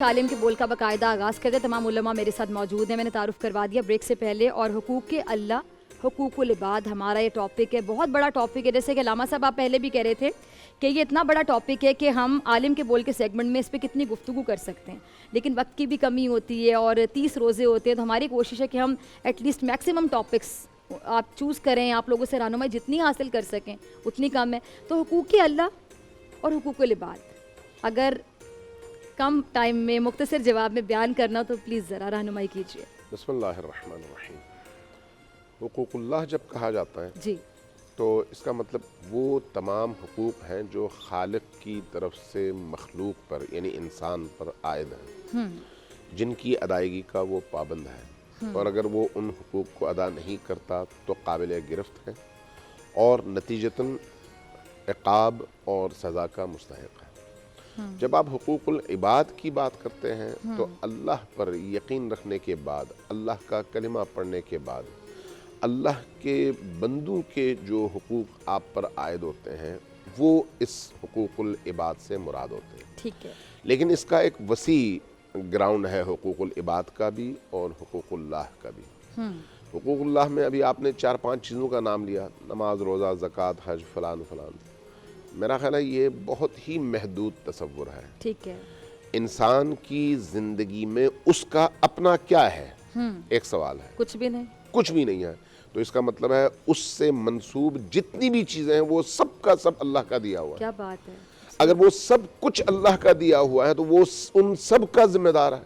عالم کے بول کا باقاعدہ آغاز کرتے تمام علماء میرے ساتھ موجود ہیں. میں نے تعارف کروا دیا بریک سے پہلے. اور حقوق اللہ حقوق العباد ہمارا یہ ٹاپک ہے, بہت بڑا ٹاپک ہے. جیسے کہ علامہ صاحب آپ پہلے بھی کہہ رہے تھے کہ یہ اتنا بڑا ٹاپک ہے کہ ہم عالم کے بول کے سیگمنٹ میں اس پہ کتنی گفتگو کر سکتے ہیں, لیکن وقت کی بھی کمی ہوتی ہے اور 30 روزے ہوتے ہیں. تو ہماری کوشش ہے کہ ہم ایٹ لیسٹ میکسیمم ٹاپکس آپ چوز کریں, آپ لوگوں سے رہنمائی جتنی حاصل کر سکیں اتنی کم ہے. تو حقوق اللہ اور حقوق العباد اگر کم ٹائم میں مختصر جواب میں بیان کرنا تو پلیز ذرا رہنمائی کیجیے. بسم اللہ الرحمن الرحیم. حقوق اللہ جب کہا جاتا ہے جی تو اس کا مطلب وہ تمام حقوق ہیں جو خالق کی طرف سے مخلوق پر یعنی انسان پر عائد ہیں, جن کی ادائیگی کا وہ پابند ہے, اور اگر وہ ان حقوق کو ادا نہیں کرتا تو قابل گرفت ہے اور نتیجتاً عقاب اور سزا کا مستحق ہے. جب آپ حقوق العباد کی بات کرتے ہیں تو اللہ پر یقین رکھنے کے بعد, اللہ کا کلمہ پڑھنے کے بعد, اللہ کے بندوں کے جو حقوق آپ پر عائد ہوتے ہیں وہ اس حقوق العباد سے مراد ہوتے ہیں. ٹھیک ہے, لیکن اس کا ایک وسیع گراؤنڈ ہے حقوق العباد کا بھی اور حقوق اللہ کا بھی. حقوق اللہ میں ابھی آپ نے 4-5 چیزوں کا نام لیا, نماز, روزہ, زکوٰۃ, حج, فلان فلان. میرا خیال ہے یہ بہت ہی محدود تصور ہے. ٹھیک ہے, انسان کی زندگی میں اس کا اپنا کیا ہے, ایک سوال ہے. کچھ بھی نہیں, کچھ بھی نہیں ہے. تو اس کا مطلب ہے اس سے منسوب جتنی بھی چیزیں ہیں وہ سب کا سب اللہ کا دیا ہوا ہے. کیا بات ہے. اگر وہ سب کچھ اللہ کا دیا ہوا ہے تو وہ ان سب کا ذمہ دار ہے.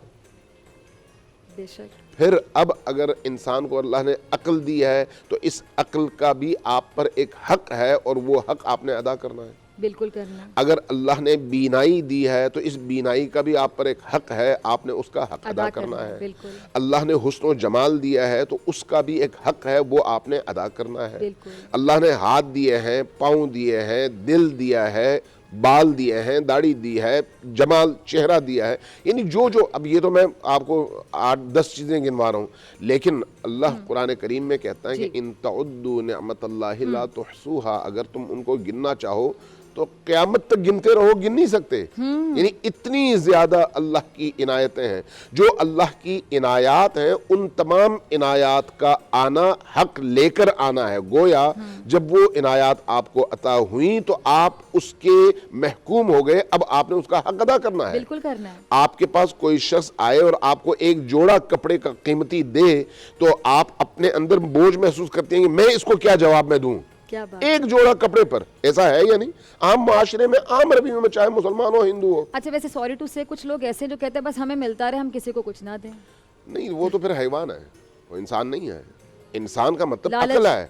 بے شک. پھر اب اگر انسان کو اللہ نے عقل دی ہے تو اس عقل کا بھی آپ پر ایک حق ہے اور وہ حق آپ نے ادا کرنا ہے. بالکل کرنا. اگر اللہ نے بینائی دی ہے تو اس بینائی کا بھی آپ پر ایک حق ہے, آپ نے اس کا حق ادا کرنا ہے. بالکل. اللہ نے حسن و جمال دیا ہے تو اس کا بھی ایک حق ہے, وہ آپ نے ادا کرنا ہے. بالکل. اللہ نے ہاتھ دیے ہیں, پاؤں دیے ہیں, دل دیا ہے, بال دیے ہیں, داڑھی دی ہے, جمال چہرہ دیا ہے, یعنی جو اب یہ تو میں آپ کو 8-10 چیزیں گنوا رہا ہوں, لیکن اللہ قرآن کریم میں کہتا ہے کہ ان تعدوا نعمت اللہ لا تحصوها, اگر تم ان کو گننا چاہو تو قیامت تک گنتے رہو, گن نہیں سکتے. یعنی اتنی زیادہ اللہ کی عنایتیں ہیں. جو اللہ کی عنایات ہیں ان تمام عنایات کا آنا حق لے کر آنا ہے. گویا جب وہ عنایات آپ کو عطا ہوئیں تو آپ اس کے محکوم ہو گئے, اب آپ نے اس کا حق ادا کرنا ہے. بالکل کرنا ہے. آپ کے پاس کوئی شخص آئے اور آپ کو ایک جوڑا کپڑے کا قیمتی دے تو آپ اپنے اندر بوجھ محسوس کرتے ہیں کہ میں اس کو کیا جواب میں دوں. ایک جوڑا کپڑے پر, ایسا ہے یا نہیں؟ عام معاشرے میں, عام رویوں میں, چاہے مسلمان ہو ہندو ہو. اچھا ویسے سوری ٹو سے کچھ لوگ ایسے جو کہتے ہیں بس ہمیں ملتا رہے, ہم کسی کو کچھ نہ دیں. نہیں, وہ تو پھر حیوان ہے, وہ انسان نہیں ہے. انسان کا مطلب عقل ہے,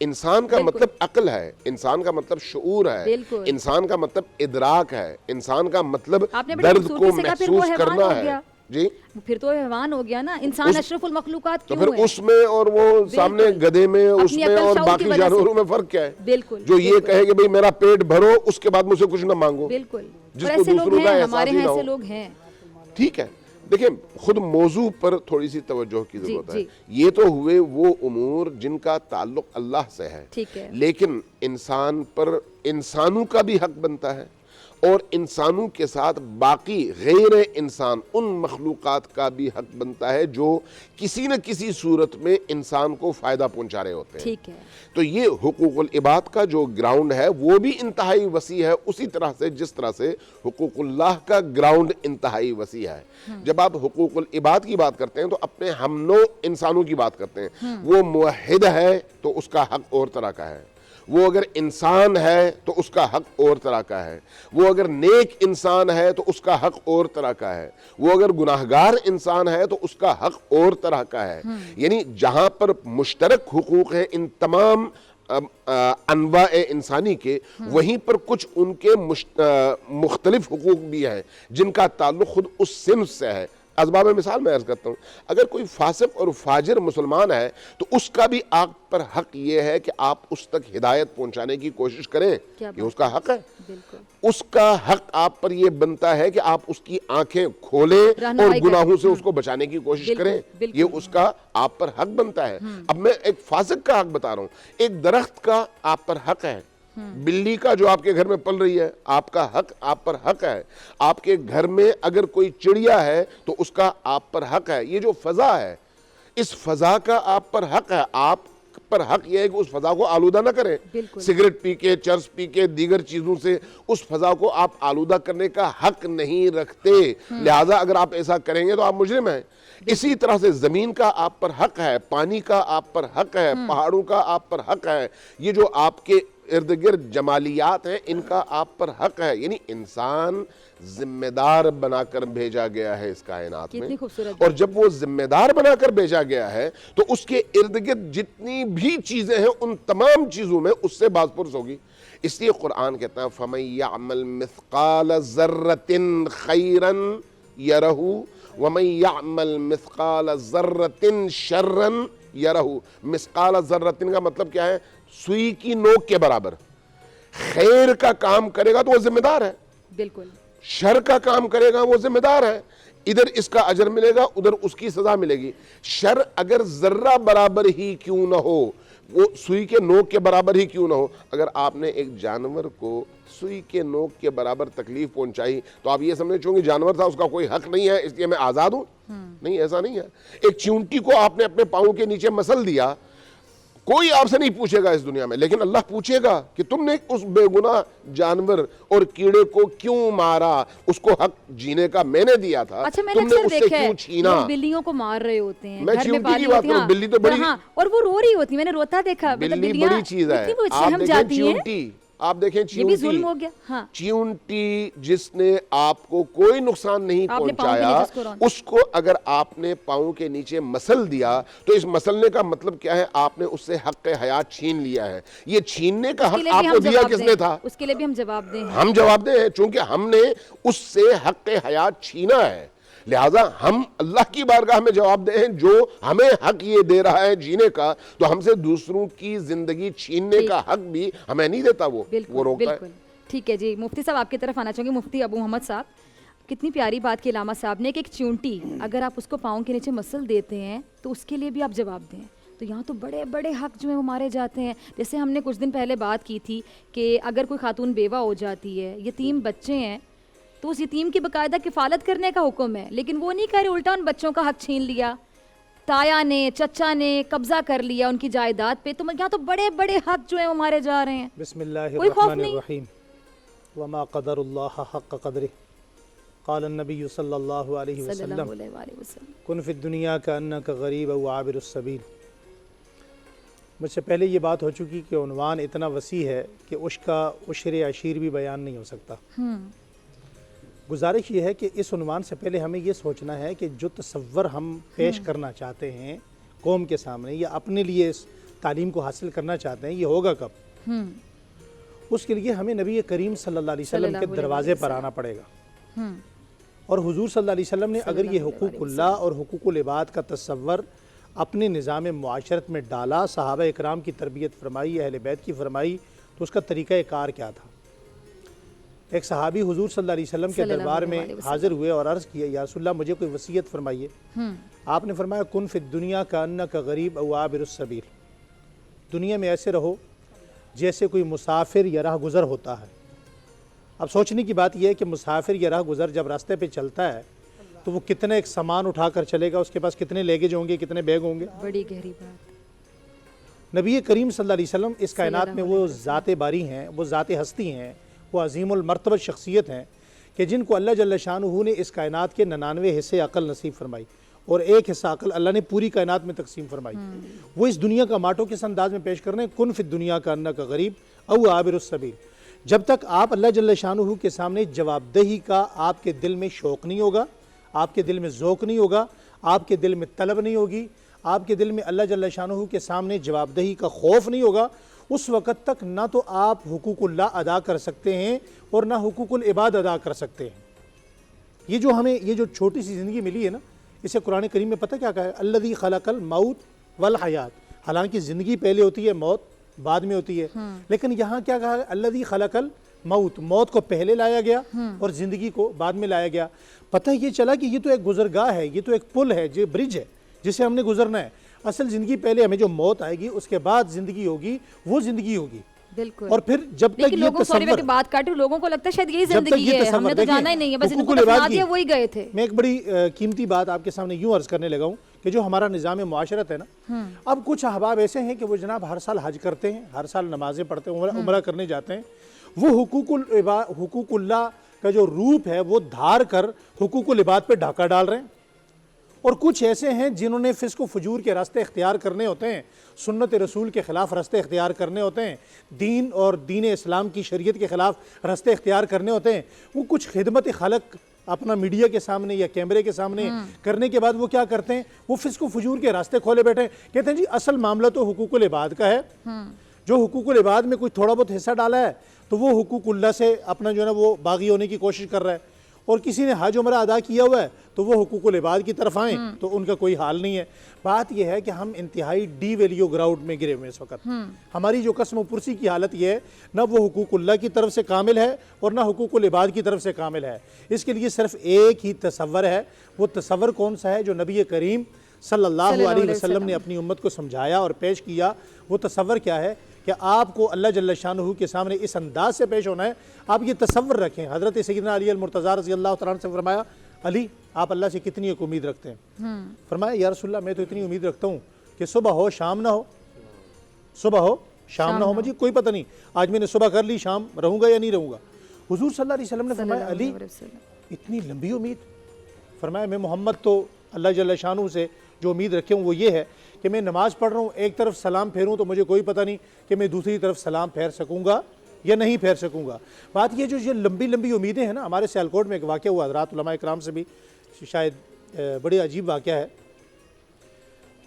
انسان کا مطلب عقل ہے, انسان کا مطلب شعور ہے, انسان کا مطلب ادراک ہے, انسان کا مطلب درد کو محسوس کرنا ہے. جی پھر تو حیوان ہو گیا نا. انسان اشرف المخلوقات کیوں ہے؟ تو پھر اس میں اور وہ سامنے گدھے میں, اس میں اور باقی جانوروں میں فرق کیا ہے؟ بالکل. جو یہ کہے کہ بھئی میرا پیٹ بھرو, اس کے بعد مجھ سے کچھ نہ مانگو. بالکل. جس کو دوسروں کا ہمارے ہاں ایسے لوگ ہیں. ٹھیک ہے, دیکھیں خود موضوع پر تھوڑی سی توجہ کی ضرورت ہے. یہ تو ہوئے وہ امور جن کا تعلق اللہ سے ہے, لیکن انسان پر انسانوں کا بھی حق بنتا ہے, اور انسانوں کے ساتھ باقی غیر انسان ان مخلوقات کا بھی حق بنتا ہے جو کسی نہ کسی صورت میں انسان کو فائدہ پہنچا رہے ہوتے ہیں. ٹھیک ہے. تو یہ حقوق العباد کا جو گراؤنڈ ہے وہ بھی انتہائی وسیع ہے, اسی طرح سے جس طرح سے حقوق اللہ کا گراؤنڈ انتہائی وسیع ہے. جب آپ حقوق العباد کی بات کرتے ہیں تو اپنے ہم نوع انسانوں کی بات کرتے ہیں. وہ موحد ہے تو اس کا حق اور طرح کا ہے, وہ اگر انسان ہے تو اس کا حق اور طرح کا ہے, وہ اگر نیک انسان ہے تو اس کا حق اور طرح کا ہے, وہ اگر گناہگار انسان ہے تو اس کا حق اور طرح کا ہے. یعنی جہاں پر مشترک حقوق ہیں ان تمام انواع انسانی کے, وہیں پر کچھ ان کے مختلف حقوق بھی ہیں جن کا تعلق خود اس صنف سے ہے. اسباب مثال میں عرض کرتا ہوں, اگر کوئی فاسق اور فاجر مسلمان ہے تو اس کا بھی آپ پر حق یہ ہے کہ آپ اس تک ہدایت پہنچانے کی کوشش کریں, یہ اس کا حق ہے. اس کا حق آپ پر یہ بنتا ہے کہ آپ اس کی آنکھیں کھولیں اور گناہوں سے اس کو بچانے کی کوشش کریں, یہ اس کا آپ پر حق بنتا ہے. اب میں ایک فاسق کا حق بتا رہا ہوں, ایک درخت کا آپ پر حق ہے, بلی کا جو آپ کے گھر میں پل رہی ہے، آپ کا حق، آپ پر حق ہے. آپ کے گھر میں اگر کوئی چڑیا ہے تو اس کا آپ پر حق ہے. یہ جو فضا ہے، اس فضا کا آپ پر حق ہے. آپ پر حق یہ ہے کہ اس فضا کو آلودہ نہ کریں. سگریٹ پی کے، چرس پی کے، دیگر چیزوں سے اس فضا کو آپ آلودہ کرنے کا حق نہیں رکھتے. لہٰذا اگر آپ ایسا کریں گے تو آپ مجرم ہیں. اسی طرح سے زمین کا آپ پر حق ہے، پانی کا آپ پر حق ہے، پہاڑوں کا آپ پر حق ہے. یہ جو آپ کے ارد گرد جمالیات ہیں، ان کا آپ پر حق ہے. یعنی انسان ذمہ دار بنا کر بھیجا گیا ہے اس کائنات میں، اور جب وہ ذمہ دار بنا کر بھیجا گیا ہے تو اس کے ارد گرد جتنی بھی چیزیں ہیں ان تمام چیزوں میں اس سے باز پرس ہوگی. اس لیے قرآن کہتا ہے فَمَن يَعْمَلْ مِثْقَالَ ذَرَّةٍ خَيْرًا يَرَهُ وَمَن يَعْمَلْ مِثْقَالَ ذَرَّةٍ شَرًّا يَرَهُ. مثقال ذرۃ کا مطلب کیا ہے؟ سوئی کی نوک کے برابر. خیر کا کام کرے گا تو وہ ذمہ دار ہے، بالکل. شر کا کام کرے گا وہ ذمہ دار ہے. ادھر اس کا اجر ملے گا، ادھر اس کی سزا ملے گی. شر اگر ذرہ برابر ہی کیوں نہ ہو، وہ سوئی کے نوک کے برابر ہی کیوں نہ ہو، اگر آپ نے ایک جانور کو سوئی کے نوک کے برابر تکلیف پہنچائی تو آپ یہ سمجھیں چونکہ جانور تھا اس کا کوئی حق نہیں ہے اس لیے میں آزاد ہوں. نہیں، ایسا نہیں ہے. ایک چیونٹی کو آپ نے اپنے پاؤں کے نیچے مسل دیا، کوئی آپ سے نہیں پوچھے گا اس دنیا میں، لیکن اللہ پوچھے گا کہ تم نے اس بے گناہ جانور اور کیڑے کو کیوں مارا؟ اس کو حق جینے کا میں نے دیا تھا، تم نے اس سے کیوں چھینا؟ بلیوں کو مار رہے ہوتے ہیں، میں چیونٹی کی بات کروں، بلی تو بڑی، اور وہ رو رہی ہوتی ہے، میں نے روتا دیکھا. بلی بڑی چیز ہے. آپ دیکھیں چیونٹی، آپ دیکھیں چیونٹی جس نے آپ کو کوئی نقصان نہیں پہنچایا، اس کو اگر آپ نے پاؤں کے نیچے مسل دیا تو اس مسلنے کا مطلب کیا ہے؟ آپ نے اس سے حق حیات چھین لیا ہے. یہ چھیننے کا حق آپ کو دیا کس نے تھا؟ اس کے لیے بھی ہم جواب دیں. ہم جواب دیں ہیں، چونکہ ہم نے اس سے حق حیات چھینا ہے. لہٰذا ہم اللہ کی بارگاہ میں جواب دیں ہیں، جو ہمیں حق یہ دے رہا ہے جینے کا تو ہم سے دوسروں کی زندگی چھیننے کا حق بھی ہمیں نہیں دیتا. وہ روکتا ہے. ٹھیک ہے جی. مفتی صاحب آپ کی طرف آنا چاہوں گی. مفتی ابو محمد صاحب، کتنی پیاری بات کی علامہ صاحب نے کہ ایک چیونٹی اگر آپ اس کو پاؤں کے نیچے مسل دیتے ہیں تو اس کے لیے بھی آپ جواب دیں. تو یہاں تو بڑے بڑے حق جو ہیں وہ مارے جاتے ہیں. جیسے ہم نے کچھ دن پہلے بات کی تھی کہ اگر کوئی خاتون بیوہ ہو جاتی ہے، یتیم بچے ہیں، تو اس یتیم کی باقاعدہ کفالت کرنے کا حکم ہے، لیکن وہ نہیں کہہ رہے، الٹا ان بچوں کا حق چھین لیا، تایا نے، چچا نے قبضہ کر لیا ان کی جائیداد پہ. تو یہاں تو بڑے بڑے حق جو ہیں وہ مارے جا رہے ہیں. بسم اللہ الرحمن الرحیم. وما قدر اللہ حق قدرہ قال النبی صلی اللہ علیہ وسلم کن فی الدنیا کانک غریب او عابر السبیل. مجھ سے پہلے یہ بات ہو چکی کہ عنوان اتنا وسیع ہے کہ اس کا عشر عشیر بھی بیان نہیں ہو سکتا. گزارش یہ ہے کہ اس عنوان سے پہلے ہمیں یہ سوچنا ہے کہ جو تصور ہم پیش کرنا چاہتے ہیں قوم کے سامنے یا اپنے لیے اس تعلیم کو حاصل کرنا چاہتے ہیں، یہ ہوگا کب؟ اس کے لیے ہمیں نبی کریم صلی اللہ علیہ وسلم کے دروازے پر آنا پڑے گا. اور حضور صلی اللہ علیہ وسلم نے اگر یہ حقوق اللہ اور حقوق العباد کا تصور اپنے نظام معاشرت میں ڈالا، صحابہ اکرام کی تربیت فرمائی، اہل بیت کی فرمائی، تو اس کا طریقہ کار کیا تھا؟ ایک صحابی حضور صلی اللہ علیہ وسلم کے دربار میں حاضر ہوئے اور عرض کیا، یا رسول اللہ مجھے کوئی وصیت فرمائیے. آپ نے فرمایا کن فی الدنیا کانک غریب او عابر السبیل. دنیا میں ایسے رہو جیسے کوئی مسافر یا راہ گزر ہوتا ہے. اب سوچنے کی بات یہ ہے کہ مسافر یا راہ گزر جب راستے پہ چلتا ہے تو وہ کتنے ایک سامان اٹھا کر چلے گا، اس کے پاس کتنے لیگیج ہوں گے، کتنے بیگ ہوں گے. بڑی گہری بات. نبی کریم صلی اللہ علیہ وسلم اس کائنات میں وہ ذات باری ہیں، وہ ذات ہستی ہیں، وہ عظیم المرتبہ شخصیت ہیں کہ جن کو اللہ جل شانہ نے اس کائنات کے 99 حصے عقل نصیب فرمائی اور ایک حصہ عقل اللہ نے پوری کائنات میں تقسیم فرمائی. وہ اس دنیا کا ماٹو کس انداز میں پیش کرنے، کن فی الدنیا کانک غریب او عابر السبیل. جب تک آپ اللہ جل شانہ کے سامنے جواب دہی کا آپ کے دل میں شوق نہیں ہوگا، آپ کے دل میں ذوق نہیں ہوگا، آپ کے دل میں طلب نہیں ہوگی، آپ کے دل میں اللہ جل شانہ کے سامنے جواب دہی کا خوف نہیں ہوگا، اس وقت تک نہ تو آپ حقوق اللہ ادا کر سکتے ہیں اور نہ حقوق العباد ادا کر سکتے ہیں. یہ جو ہمیں یہ جو چھوٹی سی زندگی ملی ہے نا، اسے قرآن کریم میں پتہ کیا کہا ہے؟ الذی خلق الموت والحیات. حالانکہ زندگی پہلے ہوتی ہے، موت بعد میں ہوتی ہے، لیکن یہاں کیا کہا ہے؟ الذی خلق الموت. موت کو پہلے لایا گیا اور زندگی کو بعد میں لایا گیا. پتہ یہ چلا کہ یہ تو ایک گزرگاہ ہے، یہ تو ایک پل ہے، یہ برج ہے جسے ہم نے گزرنا ہے. اصل زندگی پہلے ہمیں جو موت آئے گی اس کے بعد زندگی ہوگی، وہ زندگی ہوگی. بالکل. اور پھر جب تک لیکن یہ لوگوں سوری میں تصور بات کاٹ رہی ہوں، لوگوں کو لگتا ہے شاید یہی جب تک زندگی یہ ہے، ہم نے تو تصور جانا ہی نہیں ہے، بس ان کو حقوق دفنا العباد دیا کی وہی گئے تھے. میں ایک بڑی قیمتی بات آپ کے سامنے یوں عرض کرنے لگا ہوں کہ جو ہمارا نظام معاشرت ہے نا، اب کچھ احباب ایسے ہیں کہ وہ جناب ہر سال حج کرتے ہیں، ہر سال نمازیں پڑھتے ہیں، عمرہ کرنے جاتے ہیں، وہ حقوق اللہ کا جو روپ ہے وہ دھار کر حقوق العباد پہ ڈھاکہ ڈال رہے ہیں. اور کچھ ایسے ہیں جنہوں نے فسق و فجور کے راستے اختیار کرنے ہوتے ہیں، سنت رسول کے خلاف راستے اختیار کرنے ہوتے ہیں، دین اور دین اسلام کی شریعت کے خلاف راستے اختیار کرنے ہوتے ہیں. وہ کچھ خدمت خلق اپنا میڈیا کے سامنے یا کیمرے کے سامنے کرنے کے بعد وہ کیا کرتے ہیں، وہ فسق و فجور کے راستے کھولے بیٹھے ہیں. کہتے ہیں جی اصل معاملہ تو حقوق العباد کا ہے، جو حقوق العباد میں کوئی تھوڑا بہت حصہ ڈالا ہے تو وہ حقوق اللہ سے اپنا جو ہے نا وہ باغی ہونے کی کوشش کر رہا ہے، اور کسی نے حج عمرہ ادا کیا ہوا ہے تو وہ حقوق العباد کی طرف آئیں تو ان کا کوئی حال نہیں ہے. بات یہ ہے کہ ہم انتہائی ڈی ویلیو گراؤنڈ میں گرے ہوئے اس وقت. ہماری جو قسم و پرسی کی حالت یہ ہے، نہ وہ حقوق اللہ کی طرف سے کامل ہے اور نہ حقوق العباد کی طرف سے کامل ہے. اس کے لیے صرف ایک ہی تصور ہے. وہ تصور کون سا ہے؟ جو نبی کریم صلی اللہ علیہ وسلم نے اپنی امت کو سمجھایا اور پیش کیا. وہ تصور کیا ہے کہ آپ کو اللہ جل شانہ کے سامنے اس انداز سے پیش ہونا ہے. آپ یہ تصور رکھیں، حضرت سیدنا علی المرتضیٰ رضی اللہ تعالیٰ عنہ سے فرمایا، علی آپ اللہ سے کتنی ایک امید رکھتے ہیں؟ فرمایا یا رسول اللہ میں تو اتنی امید رکھتا ہوں کہ صبح ہو شام نہ ہو، صبح ہو شام نہ ہو، مجھے کوئی پتہ نہیں آج میں نے صبح کر لی شام رہوں گا یا نہیں رہوں گا. حضور صلی اللہ علیہ وسلم نے فرمایا علی اتنی لمبی امید؟ فرمایا میں محمد تو اللہ جل شانہ سے جو امید رکھے ہوں وہ یہ ہے کہ میں نماز پڑھ رہا ہوں، ایک طرف سلام پھیروں تو مجھے کوئی پتہ نہیں کہ میں دوسری طرف سلام پھیر سکوں گا یا نہیں پھیر سکوں گا. بات یہ جو لمبی لمبی امیدیں ہیں نا، ہمارے سیالکوٹ میں ایک واقعہ ہوا، حضرات علماء اکرام سے بھی شاید بڑی عجیب واقعہ ہے.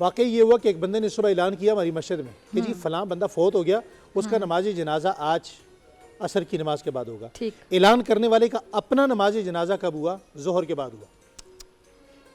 واقعہ یہ ہوا کہ ایک بندے نے صبح اعلان کیا ہماری مسجد میں کہ جی فلاں بندہ فوت ہو گیا، اس کا نماز جنازہ آج عصر کی نماز کے بعد ہوگا. اعلان کرنے والے کا اپنا نماز جنازہ کب ہوا؟ ظہر کے بعد ہوا،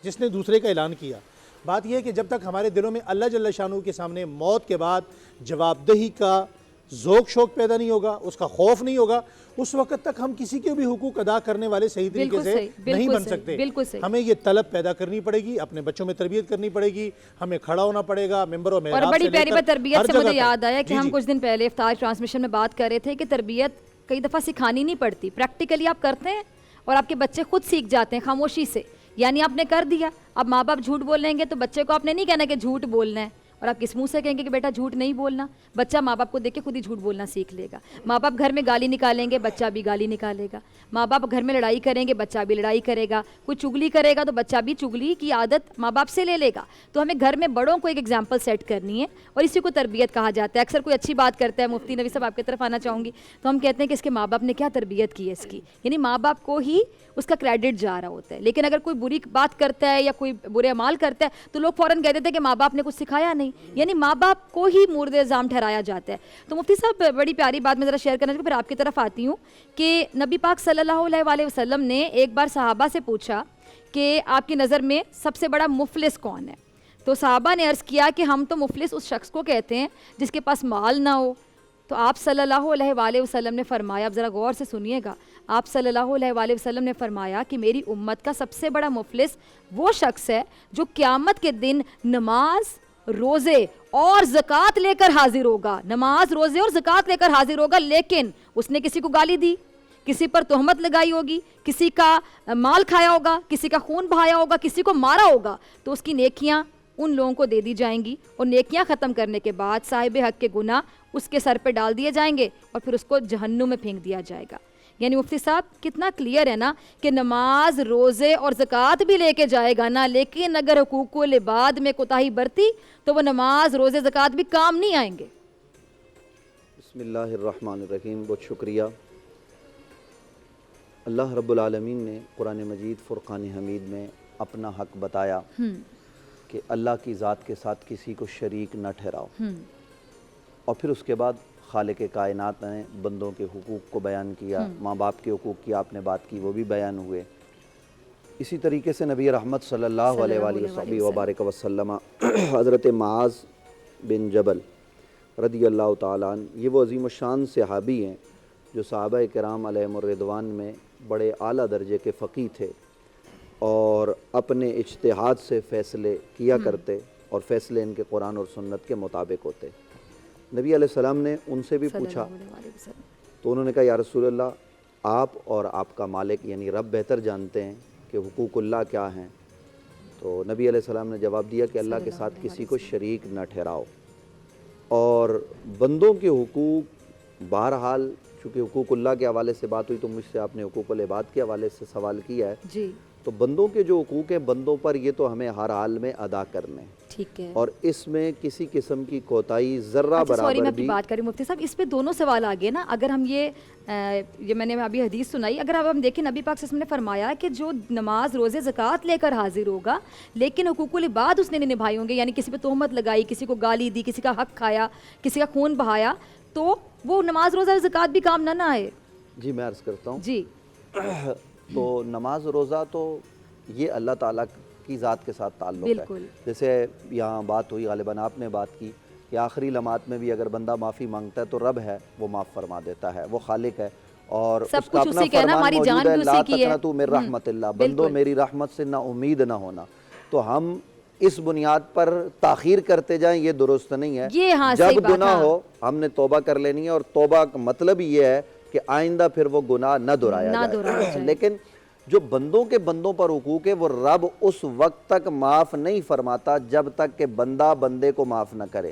جس نے دوسرے کا اعلان کیا. بات یہ ہے کہ جب تک ہمارے دلوں میں اللہ جل شانہ کے سامنے موت کے بعد جواب دہی کا ذوق شوق پیدا نہیں ہوگا، اس کا خوف نہیں ہوگا، اس وقت تک ہم کسی کے بھی حقوق ادا کرنے والے صحیح طریقے سے نہیں بن سکتے. ہمیں یہ طلب پیدا کرنی پڑے گی، اپنے بچوں میں تربیت کرنی پڑے گی، ہمیں کھڑا ہونا پڑے گا ممبر و محراب سے. اور بڑی پیاری بات تربیت سے مجھے یاد آیا کہ ہم کچھ دن پہلے افطار ٹرانسمیشن میں بات کر رہے تھے کہ تربیت کئی دفعہ سکھانی نہیں پڑتی، پریکٹیکلی آپ کرتے ہیں اور آپ کے بچے خود سیکھ جاتے ہیں خاموشی سے. یعنی آپ نے کر دیا، اب ماں باپ جھوٹ بول لیں گے تو بچے کو آپ نے نہیں کہنا کہ جھوٹ بولنا ہے، اور آپ کس منہ سے کہیں گے کہ بیٹا جھوٹ نہیں بولنا. بچہ ماں باپ کو دیکھ کے خود ہی جھوٹ بولنا سیکھ لے گا. ماں باپ گھر میں گالی نکالیں گے، بچہ بھی گالی نکالے گا. ماں باپ گھر میں لڑائی کریں گے، بچہ بھی لڑائی کرے گا. کوئی چگلی کرے گا تو بچہ بھی چگلی کی عادت ماں باپ سے لے لے گا. تو ہمیں گھر میں بڑوں کو ایک ایگزامپل سیٹ کرنی ہے، اور اسی کو تربیت کہا جاتا ہے. اکثر کوئی اچھی بات کرتا ہے، مفتی نوی صاحب آپ کی طرف آنا چاہوں گی، تو ہم کہتے ہیں کہ اس کے ماں باپ نے کیا تربیت کی ہے اس کی، یعنی ماں باپ کو ہی اس کا کریڈٹ جا رہا ہوتا ہے. لیکن اگر کوئی بری بات کرتا ہے یا کوئی برے اعمال کرتا ہے تو لوگ فوراً کہہ دیتے ہیں کہ ماں باپ نے کچھ سکھایا نہیں، یعنی ماں باپ کو ہی مورد الزام ٹھہرایا جاتا ہے. تو مفتی صاحب بڑی پیاری بات میں ذرا شیئر کرنا چاہوں، پھر آپ کی طرف آتی ہوں کہ نبی پاک صلی اللہ علیہ وسلم نے ایک بار صحابہ سے پوچھا کہ آپ کی نظر میں سب سے بڑا مفلس کون ہے؟ تو صحابہ نے عرض کیا کہ ہم تو مفلس اس شخص کو کہتے ہیں جس کے پاس مال نہ ہو. تو آپ صلی اللہ علیہ وسلم نے فرمایا، اب ذرا غور سے سنیے گا، آپ صلی اللہ علیہ وسلم نے فرمایا کہ میری امت کا سب سے بڑا مفلس وہ شخص ہے جو قیامت کے دن نماز، روزے اور زکوٰۃ لے کر حاضر ہوگا. نماز، روزے اور زکوٰۃ لے کر حاضر ہوگا، لیکن اس نے کسی کو گالی دی، کسی پر تہمت لگائی ہوگی، کسی کا مال کھایا ہوگا، کسی کا خون بہایا ہوگا، کسی کو مارا ہوگا، تو اس کی نیکیاں ان لوگوں کو دے دی جائیں گی، اور نیکیاں ختم کرنے کے بعد صاحب حق کے گناہ اس کے سر پہ ڈال دیے جائیں گے اور پھر اس کو جہنم میں پھینک دیا جائے گا. یعنی مفتی صاحب کتنا کلیئر ہے نا کہ نماز، روزے اور زکوٰۃ بھی لے کے جائے گا نا، لیکن اگر حقوق العباد میں کوتاہی برتی تو وہ نماز، روزے، زکوٰۃ بھی کام نہیں آئیں گے. بسم اللہ الرحمن الرحیم. بہت شکریہ. اللہ رب العالمین نے قرآن مجید فرقان حمید میں اپنا حق بتایا کہ اللہ کی ذات کے ساتھ کسی کو شریک نہ ٹھہراؤ، اور پھر اس کے بعد خالق کائنات نے بندوں کے حقوق کو بیان کیا. ماں باپ کے حقوق کی آپ نے بات کی، وہ بھی بیان ہوئے. اسی طریقے سے نبی رحمت صلی اللہ علیہ وبارک وسلم حضرت معاذ بن جبل رضی اللہ تعالیٰ عنہ، یہ وہ عظیم الشان صحابی ہیں جو صحابہ کرام علیہم الرضوان میں بڑے اعلیٰ درجے کے فقیہ تھے اور اپنے اجتہاد سے فیصلے کیا کرتے، اور فیصلے ان کے قرآن اور سنت کے مطابق ہوتے. نبی علیہ السلام نے ان سے بھی صلی پوچھا اللہ علیہ وسلم۔ تو انہوں نے کہا یا رسول اللہ آپ اور آپ کا مالک یعنی رب بہتر جانتے ہیں کہ حقوق اللہ کیا ہیں۔ تو نبی علیہ السلام نے جواب دیا کہ اللہ کے ساتھ کسی کو شریک نہ ٹھہراؤ، اور بندوں کے حقوق بہرحال چونکہ حقوق اللہ کے حوالے سے بات ہوئی تو مجھ سے آپ نے حقوق العباد کے حوالے سے سوال کیا ہے، جی تو بندوں کے جو حقوق ہیں بندوں پر یہ تو ہمیں ہر حال میں ادا کرنے ہیں، ٹھیک ہے۔ اور اس میں کسی قسم کی کوتاہی ذرہ اچھا سوری میں برابر اپنی بھی بات کر رہی ہوں مفتی صاحب، اس پہ دونوں سوال آگے نا، اگر ہم یہ میں نے ابھی حدیث سنائی، اگر اب ہم دیکھیں نبی پاک صلی اللہ علیہ وسلم نے فرمایا کہ جو نماز روزے زکوٰۃ لے کر حاضر ہوگا لیکن حقوق العباد اس نے نہیں نبھائے ہوں گے، یعنی کسی پہ تہمت لگائی، کسی کو گالی دی، کسی کا حق کھایا، کسی کا خون بہایا، تو وہ نماز روزہ زکوٰۃ بھی کام نہ آئے۔ جی میں عرض کرتا ہوں جی تو نماز روزہ تو یہ اللہ تعالیٰ کی ذات کے ساتھ تعلق ہے، بالکل۔ جیسے یہاں بات ہوئی غالباً آپ نے بات کی کہ آخری لمحات میں بھی اگر بندہ معافی مانگتا ہے تو رب ہے وہ معاف فرما دیتا ہے، وہ خالق ہے، اور سب اس کا کچھ اپنا اسی کا ہے نا، فرمان ہماری جان موجود ہے، بھی لا اسی کی ہے۔ تقنطوا من رحمت اللہ، بندو بالکل۔ میری رحمت سے نہ امید نہ ہونا، تو ہم اس بنیاد پر تاخیر کرتے جائیں یہ درست نہیں ہے۔ یہ ہاں صحیح جب بات گناہ ہے۔ ہو ہم نے توبہ کر لینی ہے، اور توبہ کا مطلب یہ ہے کہ آئندہ پھر وہ گناہ نہ دہرایا جائے۔ لیکن جو بندوں کے بندوں پر حقوق ہے وہ رب اس وقت تک معاف نہیں فرماتا جب تک کہ بندہ بندے کو معاف نہ کرے۔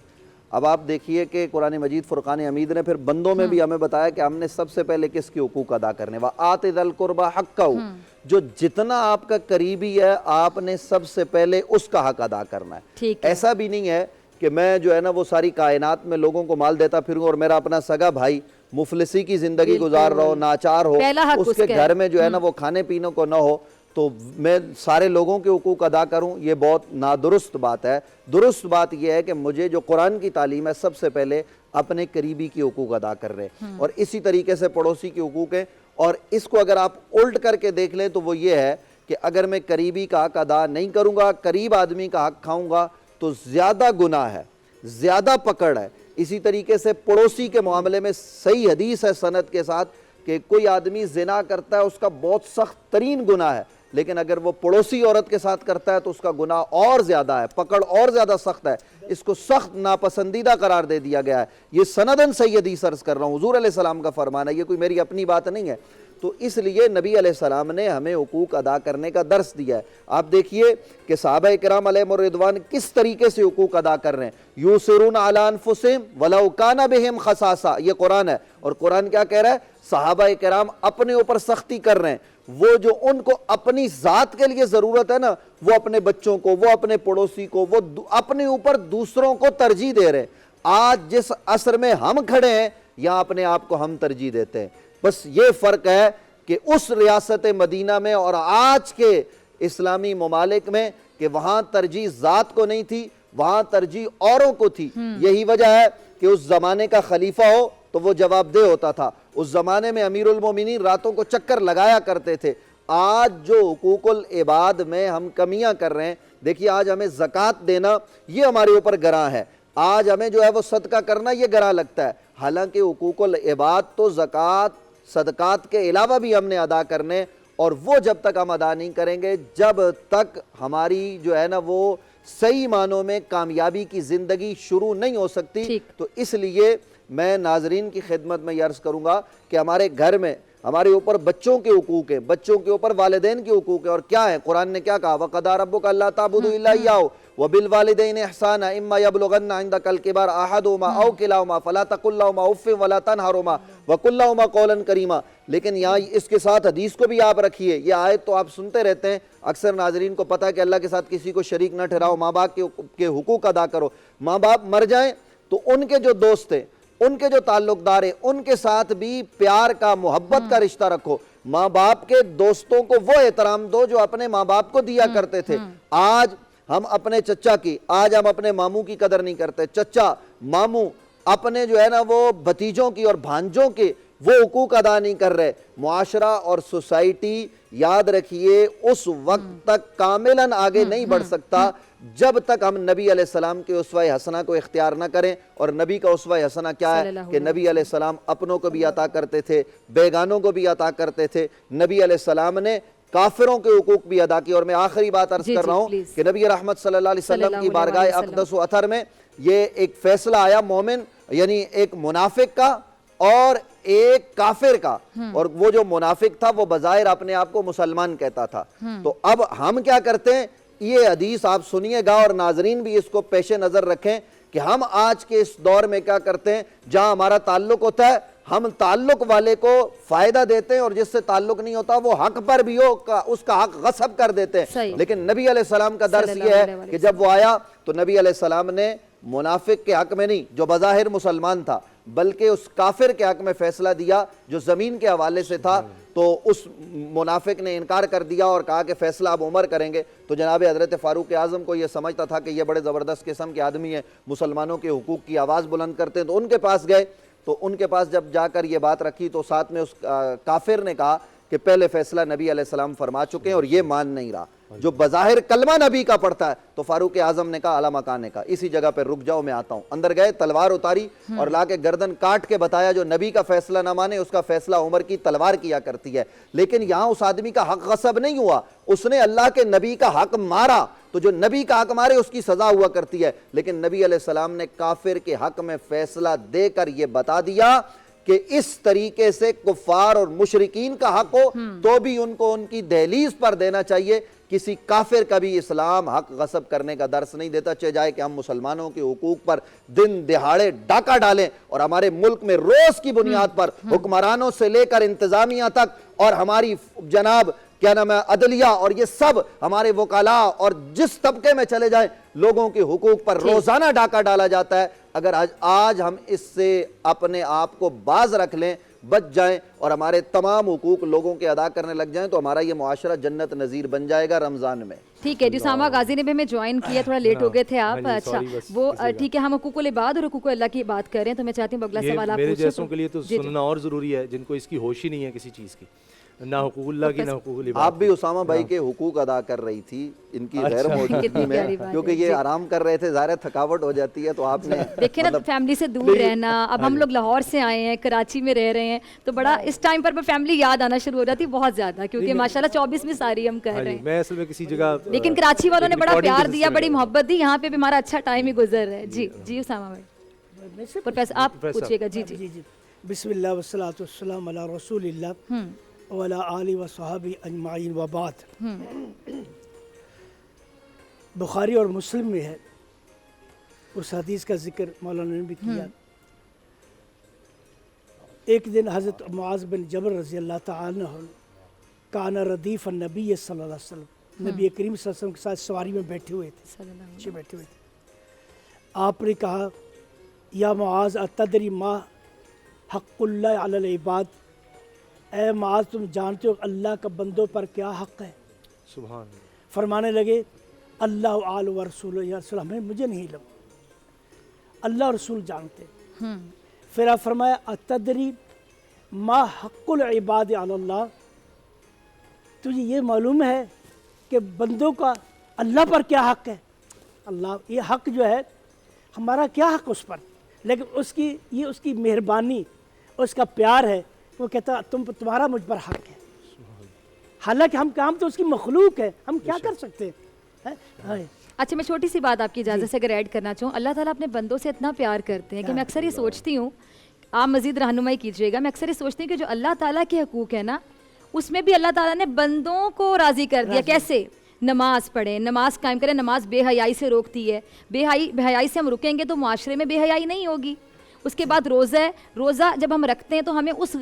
اب آپ دیکھیے کہ قرآن مجید فرقان حمید نے پھر بندوں میں بھی ہمیں بتایا کہ ہم نے سب سے پہلے کس کے حقوق ادا کرنے، وَآتِ ذَا الْقُرْبَى حَقَّهُ، جو جتنا آپ کا قریبی ہے آپ نے سب سے پہلے اس کا حق ادا کرنا ہے۔ ایسا بھی نہیں ہے کہ میں جو ہے نا وہ ساری کائنات میں لوگوں کو مال دیتا پھروں اور میرا اپنا سگا بھائی مفلسی کی زندگی گزار رہا ہو، ناچار ہو، اس کے گھر میں جو ہے نا وہ کھانے پینے کو نہ ہو، تو میں سارے لوگوں کے حقوق ادا کروں، یہ بہت نادرست بات ہے۔ درست بات یہ ہے کہ مجھے جو قرآن کی تعلیم ہے سب سے پہلے اپنے قریبی کی حقوق ادا کر رہے ہیں، اور اسی طریقے سے پڑوسی کے حقوق ہیں، اور اس کو اگر آپ الٹ کر کے دیکھ لیں تو وہ یہ ہے کہ اگر میں قریبی کا حق ادا نہیں کروں گا، قریب آدمی کا حق کھاؤں گا تو زیادہ گناہ ہے، زیادہ پکڑ ہے۔ اسی طریقے سے پڑوسی کے معاملے میں صحیح حدیث ہے سند کے ساتھ کہ کوئی آدمی زنا کرتا ہے اس کا بہت سخت ترین گناہ ہے، لیکن اگر وہ پڑوسی عورت کے ساتھ کرتا ہے تو اس کا گناہ اور زیادہ ہے، پکڑ اور زیادہ سخت ہے، اس کو سخت ناپسندیدہ قرار دے دیا گیا ہے۔ یہ سندن صحیح حدیث عرض کر رہا ہوں، حضور علیہ السلام کا فرمان ہے، یہ کوئی میری اپنی بات نہیں ہے۔ تو اس لیے نبی علیہ السلام نے ہمیں حقوق ادا کرنے کا درس دیا ہے۔ آپ دیکھیے کہ صحابہ کرام علیہم الرضوان کس طریقے سے حقوق ادا کر رہے ہیں، یوسرون علی انفسہم ولو کان بہم خصاصہ، یہ قرآن ہے، اور قرآن کیا کہہ رہا ہے، صحابہ کرام اپنے اوپر سختی کر رہے ہیں، وہ جو ان کو اپنی ذات کے لیے ضرورت ہے نا، وہ اپنے بچوں کو، وہ اپنے پڑوسی کو، وہ اپنے اوپر دوسروں کو ترجیح دے رہے ہیں۔ آج جس عصر میں ہم کھڑے ہیں یہاں اپنے آپ کو ہم ترجیح دیتے ہیں، بس یہ فرق ہے کہ اس ریاست مدینہ میں اور آج کے اسلامی ممالک میں کہ وہاں ترجیح ذات کو نہیں تھی، وہاں ترجیح اوروں کو تھی۔ یہی وجہ ہے کہ اس زمانے کا خلیفہ ہو تو وہ جواب دہ ہوتا تھا، اس زمانے میں امیر المومنین راتوں کو چکر لگایا کرتے تھے۔ آج جو حقوق العباد میں ہم کمیاں کر رہے ہیں، دیکھیے آج ہمیں زکوٰۃ دینا یہ ہمارے اوپر گراں ہے، آج ہمیں جو ہے وہ صدقہ کرنا یہ گراں لگتا ہے، حالانکہ حقوق العباد تو زکوٰۃ صدقات کے علاوہ بھی ہم نے ادا کرنے، اور وہ جب تک ہم ادا نہیں کریں گے جب تک ہماری جو ہے نا وہ صحیح معنوں میں کامیابی کی زندگی شروع نہیں ہو سکتی۔ تو اس لیے میں ناظرین کی خدمت میں یہ عرض کروں گا کہ ہمارے گھر میں ہمارے اوپر بچوں کے حقوق ہیں، بچوں کے اوپر والدین کے حقوق ہیں، اور کیا ہے قرآن نے کیا کہا، وَقَضَىٰ رَبُّكَ أَلَّا تَعْبُدُوا إِلَّا إِيَّاهُ وَبِالْوَالِدَيْنِ إِحْسَانًا إِمَّا يَبْلُغَنَّ عِندَكَ الْكِبَرَ أَحَدُهُمَا أَوْ كِلَاهُمَا فَلَا تَقُل لَّهُمَا أُفٍّ وَلَا تَنْهَرْهُمَا وَقُل لَّهُمَا قَوْلًا كَرِيمًا۔ لیکن یہاں اس کے ساتھ حدیث کو بھی آپ رکھیے، یہ آیت تو آپ سنتے رہتے ہیں، اکثر ناظرین کو پتہ ہے کہ اللہ کے ساتھ کسی کو شریک نہ ٹھہراؤ، ماں باپ کے حقوق ادا کرو، ماں باپ مر جائیں تو ان کے جو دوست ہیں، ان کے جو تعلق دار ہیں، ان کے ساتھ بھی پیار کا، محبت کا رشتہ رکھو، ماں باپ کے دوستوں کو وہ احترام دو جو اپنے ماں باپ کو دیا کرتے تھے۔ آج ہم اپنے چچا کی، آج ہم اپنے ماموں کی قدر نہیں کرتے، چچا ماموں اپنے جو ہے نا وہ بھتیجوں کی اور بھانجوں کے وہ حقوق ادا نہیں کر رہے۔ معاشرہ اور سوسائٹی یاد رکھیے اس وقت تک کاملاً آگے نہیں بڑھ سکتا جب تک ہم نبی علیہ السلام کے اسوہ حسنہ کو اختیار نہ کریں، اور نبی کا اسوہ حسنہ کیا ہے کہ نبی علیہ السلام اپنوں کو بھی عطا کرتے تھے، بیگانوں کو بھی عطا کرتے تھے۔ نبی علیہ السلام نے کافروں کے حقوق بھی ادا کیے. اور میں آخری بات عرض جی کر رہا ہوں پلیز. کہ نبی رحمت صلی اللہ علیہ صلی وسلم اللہ کی علیہ بارگاہ وسلم. اقدس و اطہر میں یہ ایک فیصلہ آیا مومن یعنی ایک منافق کا اور ایک کافر کا, اور وہ جو منافق تھا وہ بظاہر اپنے آپ کو مسلمان کہتا تھا. تو اب ہم کیا کرتے ہیں, یہ حدیث آپ سنیے گا اور ناظرین بھی اس کو پیش نظر رکھیں کہ ہم آج کے اس دور میں کیا کرتے ہیں, جہاں ہمارا تعلق ہوتا ہے ہم تعلق والے کو فائدہ دیتے ہیں, اور جس سے تعلق نہیں ہوتا وہ حق پر بھی ہو اس کا حق غصب کر دیتے ہیں. صحیح. لیکن نبی علیہ السلام کا درس صلی یہ اللہ ہے علیہ کہ جب وہ آیا تو نبی علیہ السلام نے منافق کے حق میں نہیں جو بظاہر مسلمان تھا, بلکہ اس کافر کے حق میں فیصلہ دیا جو زمین کے حوالے سے تھا. تو اس منافق نے انکار کر دیا اور کہا کہ فیصلہ اب عمر کریں گے. تو جناب حضرت فاروق اعظم کو یہ سمجھتا تھا کہ یہ بڑے زبردست قسم کے آدمی ہیں, مسلمانوں کے حقوق کی آواز بلند کرتے ہیں. تو ان کے پاس گئے, تو ان کے پاس جب جا کر یہ بات رکھی تو ساتھ میں اس کافر نے کہا کہ پہلے فیصلہ نبی علیہ السلام فرما چکے ہیں اور یہ مان نہیں رہا, جو بظاہر کلمہ نبی کا پڑھتا ہے. تو فاروق اعظم نے کہا اعلیٰ مکان نے کہا اسی جگہ پہ رک جاؤ میں آتا ہوں. اندر گئے, تلوار اتاری اور لا کے گردن کاٹ کے بتایا جو نبی کا فیصلہ نہ مانے اس کا فیصلہ عمر کی تلوار کیا کرتی ہے. لیکن یہاں اس آدمی کا حق غصب نہیں ہوا, اس نے اللہ کے نبی کا حق مارا. تو جو نبی کا حق مارے اس کی سزا ہوا کرتی ہے. لیکن نبی علیہ السلام نے کافر کے حق میں فیصلہ دے کر یہ بتا دیا کہ اس طریقے سے کفار اور مشرکین کا حق ہو تو بھی ان کو ان کی دہلیز پر دینا چاہیے. کسی کافر کا بھی اسلام حق غصب کرنے کا درس نہیں دیتا, چاہے جائے کہ ہم مسلمانوں کے حقوق پر دن دہاڑے ڈاکہ ڈالیں اور ہمارے ملک میں روز کی بنیاد پر حکمرانوں سے لے کر انتظامیہ تک اور ہماری جناب کیا نام ہے عدلیہ اور یہ سب ہمارے وکلاء اور جس طبقے میں چلے جائیں لوگوں کے حقوق پر روزانہ ڈاکہ ڈالا جاتا ہے. اگر آج ہم اس سے اپنے آپ کو باز رکھ لیں, بچ جائیں اور ہمارے تمام حقوق لوگوں کے ادا کرنے لگ جائیں تو ہمارا یہ معاشرہ جنت نظیر بن جائے گا رمضان میں. ٹھیک ہے جی. اسامہ غازی نے بھی ہمیں جوائن کیا, تھوڑا لیٹ ہو گئے تھے آپ. اچھا وہ ٹھیک ہے, ہم حقوق العباد اور حقوق اللہ کی بات کر رہے ہیں تو میں چاہتی ہوں اگلا سوال آپ میرے پوچھیں. جیسوں کے لیے تو سننا اور ضروری ہے جن کو اس کی ہوش ہی نہیں ہے کسی چیز کی, نہ حقوق اللہ کی نہ حقوق العباد. آپ بھی اسامہ بھائی کے حقوق ادا کر رہی تھی ان کی غیر موجودگی میں, کیونکہ یہ آرام کر رہے تھے, ظاہر تھکاوٹ ہو جاتی ہے تو آپ نے دیکھیں نا فیملی سے دور رہنا. اب ہم لوگ لاہور سے آئے ہیں, کراچی میں رہ رہے ہیں, تو بڑا اس ٹائم پر فیملی یاد آنا شروع ہو جاتی ہے بہت زیادہ, کیونکہ ماشاءاللہ 24ویں ساری ہم کر رہے ہیں. میں اصل میں کسی جگہ لیکن کراچی والوں نے بڑا پیار دیا, بڑی محبت دی, یہاں پہ بھی ہمارا اچھا ٹائم ہی گزر رہا ہے. جی جی اسامہ بھائی پروفیسر آپ پوچھیے گا. جی جی بسم اللہ والصلاۃ والسلام علی رسول اللہ وعلی آلہ وصحبہ اجمعین وبعد. بخاری اور مسلم میں ہے, اس حدیث کا ذکر مولانا نے بھی کیا. ایک دن حضرت معاذ بن جبل رضی اللہ تعالیٰ عنہ کان ردیف النبی صلی اللہ علیہ وسلم, نبی کریم صلی اللہ علیہ وسلم کے ساتھ سواری میں بیٹھے ہوئے تھے, پیچھے بیٹھے ہوئے تھے. آپ نے کہا یا معاذ اتدری ما حق اللہ علی العباد, اے معاذ تم جانتے ہو اللہ کا بندوں پر کیا حق ہے؟ سبحان اللہ. فرمانے لگے اللہ اعلم و رسول, یا رسول اللہ مجھے نہیں علم, اللہ رسول جانتے. پھر آپ فرمایا اتدری ما حق العباد علی اللہ, تجھے یہ معلوم ہے کہ بندوں کا اللہ پر کیا حق ہے؟ اللہ یہ حق جو ہے ہمارا کیا حق اس پر, لیکن اس کی یہ اس کی مہربانی اس کا پیار ہے. وہ کہتا تمہارا مجھ پر حق ہے, حالانکہ ہم کام تو اس کی مخلوق ہے, ہم کیا کر سکتے ہیں. اچھا میں چھوٹی سی بات آپ کی اجازت سے اگر ایڈ کرنا چاہوں, اللہ تعالیٰ اپنے بندوں سے اتنا پیار کرتے ہیں کہ میں اکثر یہ سوچتی ہوں, آپ مزید رہنمائی کیجیے گا, میں اکثر یہ سوچتی ہوں کہ جو اللہ تعالیٰ کے حقوق ہیں نا اس میں بھی اللہ تعالیٰ نے بندوں کو راضی کر دیا. کیسے؟ نماز پڑھیں, نماز قائم کریں. نماز بے حیائی سے روکتی ہے, بے حیائی سے ہم رکیں گے تو معاشرے میں بے حیائی نہیں ہوگی. اس کے بعد روزہ ہے, روزہ جب ہم رکھتے ہیں تو ہمیں اس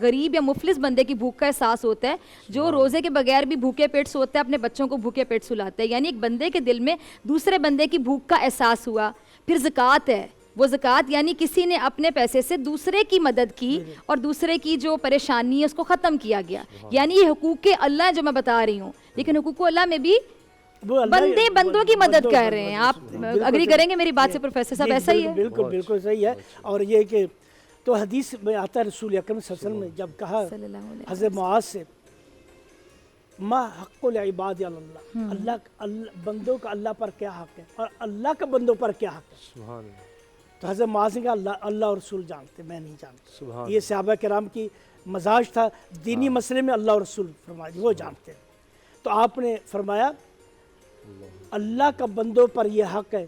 غریب یا مفلس بندے کی بھوک کا احساس ہوتا ہے جو روزے کے بغیر بھی بھوکے پیٹ سوتا ہے, اپنے بچوں کو بھوکے پیٹ سلاتا ہے. یعنی ایک بندے کے دل میں دوسرے بندے کی بھوک کا احساس ہوا. پھر زکوٰۃ ہے, وہ زکوٰۃ یعنی کسی نے اپنے پیسے سے دوسرے کی مدد کی اور دوسرے کی جو پریشانی ہے اس کو ختم کیا گیا. یعنی یہ حقوق اللہ جو میں بتا رہی ہوں, لیکن حقوق اللہ میں بھی بندے بندوں کی مدد کر رہے ہیں. آپ اگری کریں گے میری بات سے پروفیسر صاحب؟ ایسا ہی ہے. بالکل بالکل صحیح ہے. اور یہ کہ تو حدیث میں آتا ہے رسول اکرم صلی اللہ علیہ وسلم نے جب کہا حضرت معاذ سے ما حق العباد علی اللہ, بندوں کا اللہ پر کیا حق ہے اور اللہ کا بندوں پر کیا حق ہے. سبحان اللہ. تو حضرت معاذ نے کہا اللہ اور رسول جانتے, میں نہیں جانتا. یہ صحابہ کرام کی مزاج تھا دینی مسئلے میں اللہ اور رسول فرمایا وہ جانتے ہیں. تو آپ نے فرمایا اللہ کا بندوں پر یہ حق ہے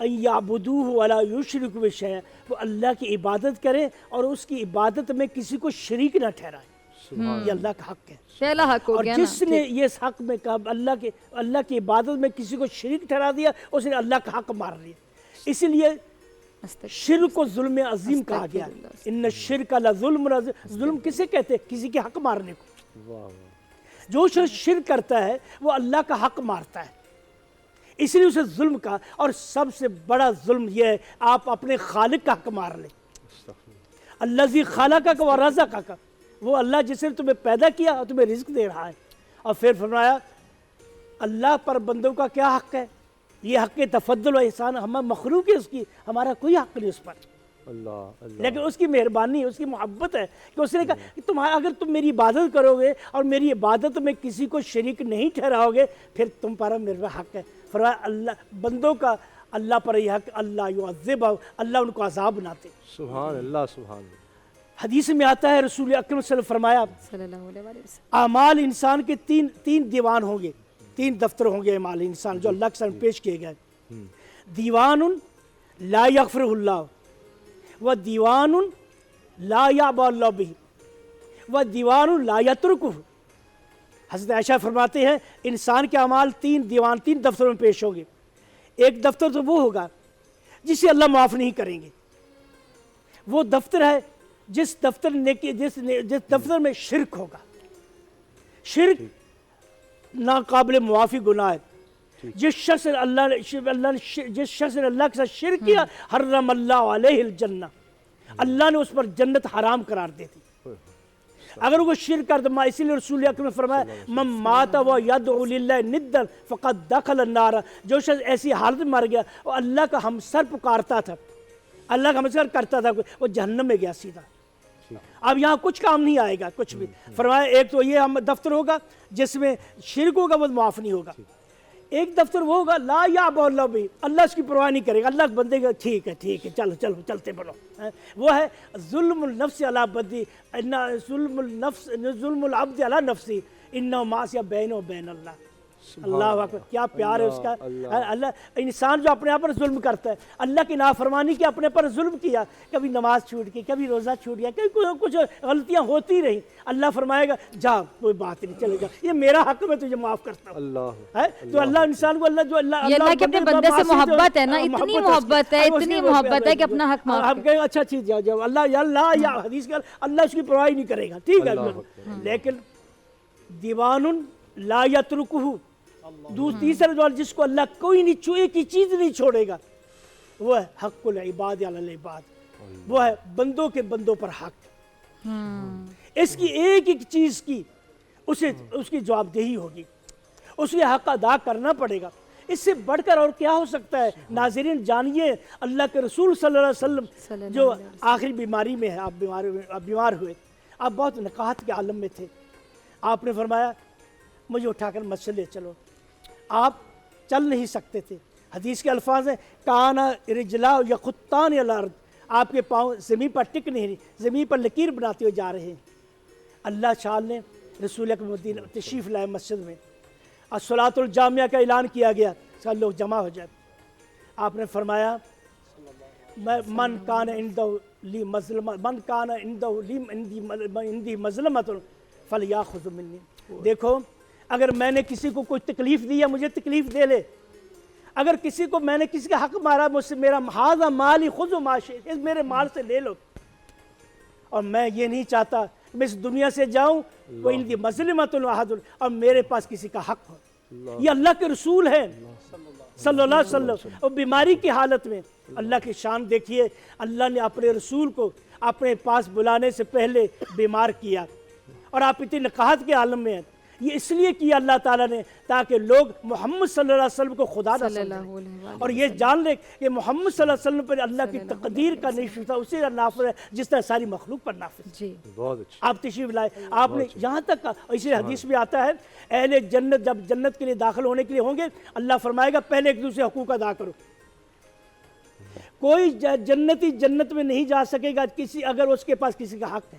ان یعبدوہ ولا یشرکوا بہ شیئا، وہ اللہ کی عبادت کریں اور اس کی عبادت میں کسی کو شریک نہ ٹھہرائیں. یہ اللہ کا حق ہے. پہلا حق ہو اور گیا نا. جس نے یہ اس حق میں کہا اللہ کی عبادت میں کسی کو شریک ٹھہرا دیا اس نے اللہ کا حق مار لیا. اسی لیے شرک کو ظلم عظیم کہا گیا. ان الشرک لظلم عظیم. ظلم کسے کہتے ہیں؟ کسی کے حق مارنے کو. جو شخص شرک کرتا ہے وہ اللہ کا حق مارتا ہے، اس لیے اسے ظلم کہا. اور سب سے بڑا ظلم یہ ہے آپ اپنے خالق کا حق مار لیں. الذی خلقک ورزقک، وہ اللہ جس نے تمہیں پیدا کیا اور تمہیں رزق دے رہا ہے. اور پھر فرمایا اللہ پر بندوں کا کیا حق ہے؟ یہ حق تفضل و احسان، ہم مخلوق ہے اس کی، ہمارا کوئی حق نہیں اس پر. لیکن اس کی مہربانی، اس کی محبت ہے کہ اس نے کہا کہ اگر تم میری عبادت کرو گے اور میری عبادت میں کسی کو شریک نہیں ٹھہراؤ گے پھر تم پر میرا حق ہے. فرمایا اللہ بندوں کا اللہ پر یہ حق اللہ یعذب، اللہ ان کو عذاب بناتے. سبحان اللہ سبحان اللہ. حدیث میں آتا ہے رسول اکرم صلی اللہ علیہ وسلم فرمایا صلی اللہ علیہ وسلم اعمال انسان کے تین دیوان ہوں گے، 3 دفتر ہوں گے اعمال انسان جو اللہ کے سامنے پیش کیے گئے. دیوان لا یغفر اللہ، و دیوان لا یعبا اللہ بہ، و دیوان لا یترکہ. حضرت عائشہ فرماتے ہیں انسان کے اعمال 3 دفتروں میں پیش ہوں گے. ایک دفتر تو وہ ہوگا جسے اللہ معاف نہیں کریں گے. وہ دفتر ہے جس دفتر میں شرک ہوگا. شرک ناقابل معافی گناہ ہے. جس شخص نے اللہ کے ساتھ شرک کیا حرم اللہ علیہ الجنہ، اللہ نے اس پر جنت حرام قرار دی تھی. اگر وہ شرک کر دے، اسی لیے رسول اکرم نے فرمایا من مات و یدعو للہ ندا فقد دخل النار. جو شخص ایسی حالت میں مر گیا وہ اللہ کا ہمسر پکارتا تھا، اللہ کا ہمسر کرتا تھا، وہ جہنم میں گیا سیدھا. اب یہاں کچھ کام نہیں آئے گا کچھ بھی. فرمایا ایک تو یہ دفتر ہوگا جس میں شرک ہوگا، وہ معاف نہیں ہوگا. ایک دفتر وہ ہوگا لا یعبا اللہ بہ، اللہ اس کی پرواہ نہیں کرے گا. اللہ بندے گا ٹھیک ہے چلو چلتے بڑھو. وہ ہے ظلم النفس علی بدی، ظلم العبد علی نفسی انہ معصیہ بینہ و بین اللہ. اللہ اکبر، کیا پیار ہے اس کا. اللہ انسان جو اپنے آپ پر ظلم کرتا ہے، اللہ کی نافرمانی کی اپنے پر ظلم کیا، کبھی نماز چھوٹ گئی، کبھی روزہ چھوٹ گیا، کبھی کچھ غلطیاں ہوتی رہیں، اللہ فرمائے گا جا کوئی بات نہیں، چلے جا، یہ میرا حق میں تجھے معاف کرتا ہوں. اللہ تو اللہ انسان کو اللہ یہ اللہ کے اپنے بندے سے محبت ہے نا، اتنی محبت ہے کہ اپنا حق معاف ہم کہیں اچھا چیز جاؤ اللہ یا اللہ یا حدیث کا اللہ اس کی پرواہ نہیں کرے گا. ٹھیک ہے. لیکن دیوان لا یترکہ، تیسرا جو جس کو اللہ کوئی نہیں چھوئے کی چیز نہیں چھوڑے گا، وہ ہے حق العباد علی العباد. وہ ہے بندوں کے بندوں پر حق. اس کی ایک چیز کی اس کی جواب دہی ہوگی، اس کے حق ادا کرنا پڑے گا. اس سے بڑھ کر اور کیا ہو سکتا ہے؟ ناظرین جانیے اللہ کے رسول صلی اللہ علیہ وسلم جو آخری بیماری میں ہے، آپ بیمار ہوئے، آپ بہت نقاہت کے عالم میں تھے. آپ نے فرمایا مجھے اٹھا کر مسجد لے چلو. آپ چل نہیں سکتے تھے. حدیث کے الفاظ ہیں کانا رجلا یخطان علی الارض، آپ کے پاؤں زمین پر ٹک نہیں رہی، زمین پر لکیر بناتے ہوئے جا رہے ہیں. اللہ شان نے رسول اکرم مدینہ تشریف لائے مسجد میں، الصلاۃ الجامعہ کا اعلان کیا گیا، سب لوگ جمع ہو جائے. آپ نے فرمایا من کان عندہ لی مظلمہ، من کان عندہ لی مظلمۃ فلیاخذ منی. دیکھو اگر میں نے کسی کو کوئی تکلیف دی ہے مجھے تکلیف دے لے. اگر کسی کو میں نے کسی کا حق مارا مجھ سے میرا ہذا مالی خذ ما شئت، اس میرے مال سے لے لو. اور میں یہ نہیں چاہتا میں اس دنیا سے جاؤں کوئی ان کی مظلمت احد اور میرے پاس کسی کا حق ہو. یہ اللہ کے رسول ہیں صلی اللہ علیہ وسلم. اور بیماری کی حالت میں اللہ کی شان دیکھیے، اللہ نے اپنے رسول کو اپنے پاس بلانے سے پہلے بیمار کیا، اور آپ اتنی نقاہت کے عالم میں ہیں. یہ اس لیے کیا اللہ تعالیٰ نے تاکہ لوگ محمد صلی اللہ علیہ وسلم کو خدا نہ سمجھیں اور یہ جان لیں کہ محمد صلی اللہ علیہ وسلم پر اللہ کی تقدیر کا نافذ تھا، اسی طرح نافذ ہے جس طرح ساری مخلوق پر نافذ. جی بہت اچھا. آپ تشریف لائے، آپ نے یہاں تک اسی حدیث میں آتا ہے اہل جنت جب جنت کے لیے داخل ہونے کے لیے ہوں گے اللہ فرمائے گا پہلے ایک دوسرے حقوق ادا کرو. کوئی جنتی جنت میں نہیں جا سکے گا اگر اس کے پاس کسی کا حق ہے.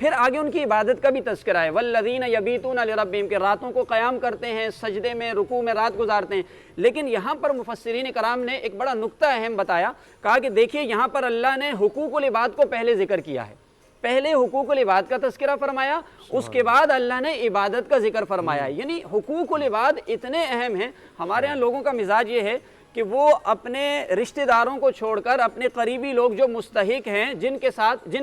پھر آگے ان کی عبادت کا بھی تذکرہ ہے، والذین یبیتون لربہم، کہ راتوں کو قیام کرتے ہیں، سجدے میں رکوع میں رات گزارتے ہیں۔ لیکن یہاں پر مفسرین کرام نے ایک بڑا نقطہ اہم بتایا، کہا کہ دیکھیے یہاں پر اللہ نے حقوق العباد کو پہلے ذکر کیا ہے، پہلے حقوق العباد کا تذکرہ فرمایا، اس کے بعد اللہ نے عبادت کا ذکر فرمایا۔ یعنی حقوق العباد اتنے اہم ہیں۔ ہمارے ہاں لوگوں کا مزاج یہ ہے کہ وہ اپنے رشتہ داروں کو چھوڑ کر، اپنے قریبی لوگ جو مستحق ہیں، جن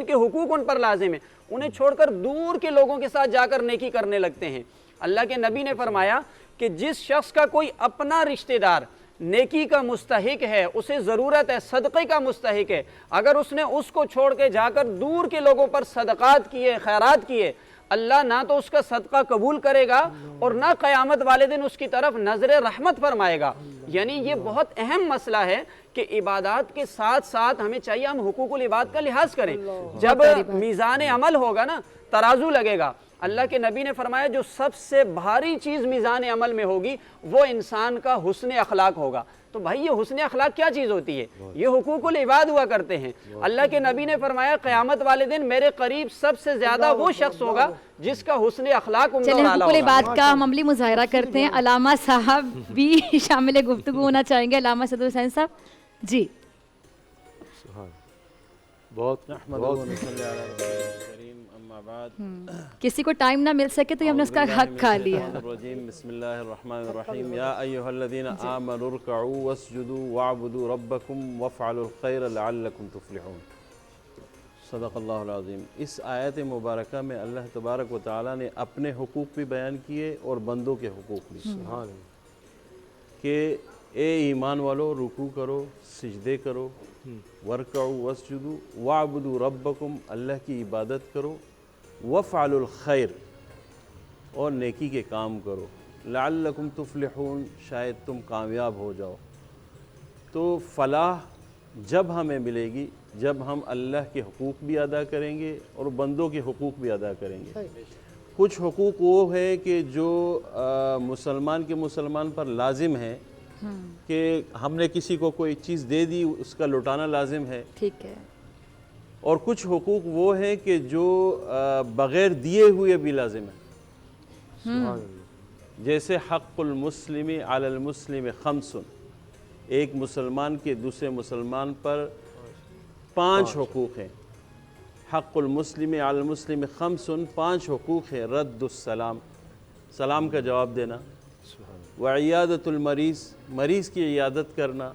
کے حقوق ان پر لازم ہیں، انہیں چھوڑ کر دور کے لوگوں کے ساتھ جا کر نیکی کرنے لگتے ہیں۔ اللہ کے نبی نے فرمایا کہ جس شخص کا کوئی اپنا رشتہ دار نیکی کا مستحق ہے، اسے ضرورت ہے، صدقے کا مستحق ہے، اگر اس نے اس کو چھوڑ کے جا کر دور کے لوگوں پر صدقات کیے، خیرات کیے، اللہ نہ تو اس کا صدقہ قبول کرے گا اور نہ قیامت والے دن اس کی طرف نظر رحمت فرمائے گا۔ یعنی یہ بہت اہم مسئلہ ہے کہ عبادات کے ساتھ ساتھ ہمیں چاہیے ہم حقوق العباد کا لحاظ کریں۔ جب میزان عمل ہوگا نا، ترازو لگے گا، اللہ کے نبی نے فرمایا جو سب سے بھاری چیز میزان عمل میں ہوگی وہ انسان کا حسن اخلاق ہوگا۔ تو بھائی یہ حسن اخلاق کیا چیز ہوتی ہے؟ یہ حقوق العباد ہوا کرتے ہیں۔ اللہ کے نبی نے فرمایا قیامت والے دن میرے قریب سب سے زیادہ وہ شخص ہوگا جس کا حسن اخلاق عمدہ اور چلیں اعلیٰ حقوق ہوگا۔ العباد کا ہم عملی مظاہرہ کرتے ہیں۔ علامہ صاحب بھی شامل گفتگو ہونا چاہیں گے۔ علامہ صدر حسین صاحب جی۔ بہت کسی کو ٹائم نہ مل سکے تو ہم نے اس کا حق کھا لیا۔ بسم اللہ الرحمن الرحیم یا ایہا الذین آمنوا ارکعوا واسجدوا واعبدوا ربکم وافعلوا الخیر لعلکم تفلحون۔ صدق اللہ العظیم۔ اس آیت مبارکہ میں اللہ تبارک و تعالیٰ نے اپنے حقوق بھی بیان کیے اور بندوں کے حقوق بھی، کہ اے ایمان والو رکوع کرو، سجدے کرو، ورکعوا واسجدوا واعبدوا ربکم، اللہ کی عبادت کرو، وفعلوا الخیر، اور نیکی کے کام کرو، لعلکم تفلحون، شاید تم کامیاب ہو جاؤ۔ تو فلاح جب ہمیں ملے گی جب ہم اللہ کے حقوق بھی ادا کریں گے اور بندوں کے حقوق بھی ادا کریں گے۔ کچھ حقوق وہ ہے کہ جو مسلمان پر لازم ہے کہ ہم نے کسی کو کوئی چیز دے دی اس کا لوٹانا لازم ہے، ٹھیک ہے، اور کچھ حقوق وہ ہیں کہ جو بغیر دیے ہوئے بھی لازم ہیں، جیسے حق المسلم علی المسلم خمس، ایک مسلمان کے دوسرے مسلمان پر 5 حقوق ہیں۔ حق المسلم علی المسلم خمس، 5 حقوق ہیں۔ رد السلام، سلام کا جواب دینا، وعیادت المریض، مریض کی عیادت کرنا۔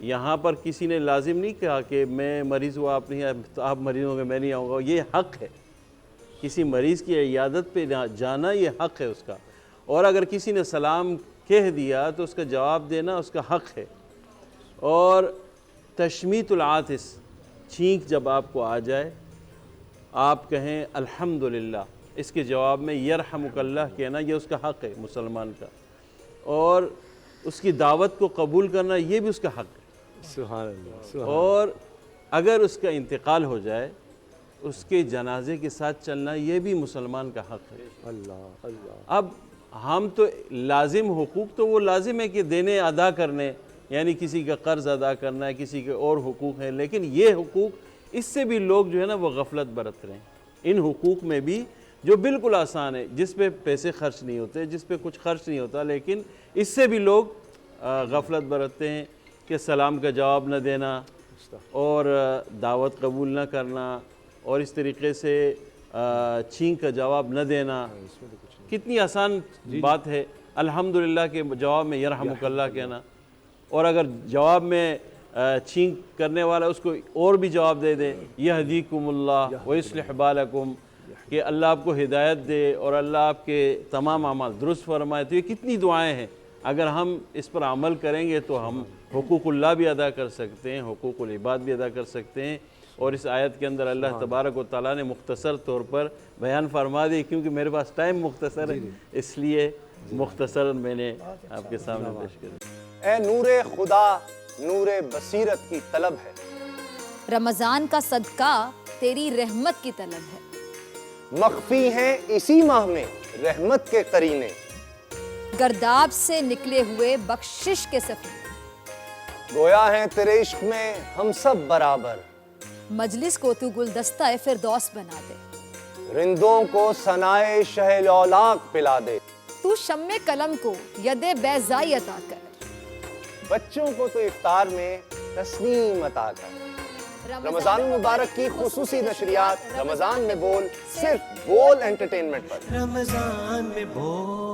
یہاں پر کسی نے لازم نہیں کہا کہ میں مریض ہوا آپ نہیں آئے تو آپ مریض ہوں گے میں نہیں آؤں گا، یہ حق ہے۔ کسی مریض کی عیادت پہ جانا یہ حق ہے اس کا، اور اگر کسی نے سلام کہہ دیا تو اس کا جواب دینا اس کا حق ہے۔ اور تشمیت العاطس، چھینک جب آپ کو آ جائے آپ کہیں الحمدللہ، اس کے جواب میں یرحمک اللہ کہنا یہ اس کا حق ہے مسلمان کا، اور اس کی دعوت کو قبول کرنا یہ بھی اس کا حق ہے۔ سبحان اللہ۔ اور اگر اس کا انتقال ہو جائے اس کے جنازے کے ساتھ چلنا یہ بھی مسلمان کا حق ہے۔ اللہ اللہ۔ اب ہم تو لازم حقوق تو وہ لازم ہے کہ دینے ادا کرنے، یعنی کسی کا قرض ادا کرنا ہے، کسی کے اور حقوق ہیں، لیکن یہ حقوق اس سے بھی لوگ جو ہے نا وہ غفلت برت رہے ہیں۔ ان حقوق میں بھی جو بالکل آسان ہے، جس پہ پیسے خرچ نہیں ہوتے، جس پہ کچھ خرچ نہیں ہوتا، لیکن اس سے بھی لوگ غفلت برتتے ہیں کہ سلام کا جواب نہ دینا اور دعوت قبول نہ کرنا، اور اس طریقے سے چھینک کا جواب نہ دینا۔ کتنی آسان بات ہے الحمدللہ کے جواب میں یرحمک اللہ کہنا، اور اگر جواب میں چھینک کرنے والا اس کو اور بھی جواب دے دیں یہدیکم اللہ ویصلح بالکم، کہ اللہ آپ کو ہدایت دے اور اللہ آپ کے تمام اعمال درست فرمائے۔ تو یہ کتنی دعائیں ہیں، اگر ہم اس پر عمل کریں گے تو ہم حقوق اللہ بھی ادا کر سکتے ہیں، حقوق العباد بھی ادا کر سکتے ہیں۔ اور اس آیت کے اندر اللہ تبارک و تعالیٰ نے مختصر طور پر بیان فرما دی، کیونکہ میرے پاس ٹائم مختصر ہے اس لیے مختصراً میں نے آپ کے سامنے پیش کر۔ اے نور خدا نور بصیرت کی طلب ہے، رمضان کا صدقہ تیری رحمت کی طلب ہے، مخفی ہیں اسی ماہ میں رحمت کے قرینے، گرداب سے نکلے ہوئے بخشش کے سفیر، گویا ہیں تیرے عشق میں ہم سب برابر، مجلس کو تو گلدستہ فردوس بنا دے، رندوں کو ثنائے شہ لولاق پلا دے، تو شم قلم کو ید بیضائی عطا کر، بچوں کو تو افطار میں تسنیم عطا کر۔ رمضان المبارک کی خصوصی نشریات رمضان میں بول، صرف بول انٹرٹینمنٹ پر۔ رمضان میں بول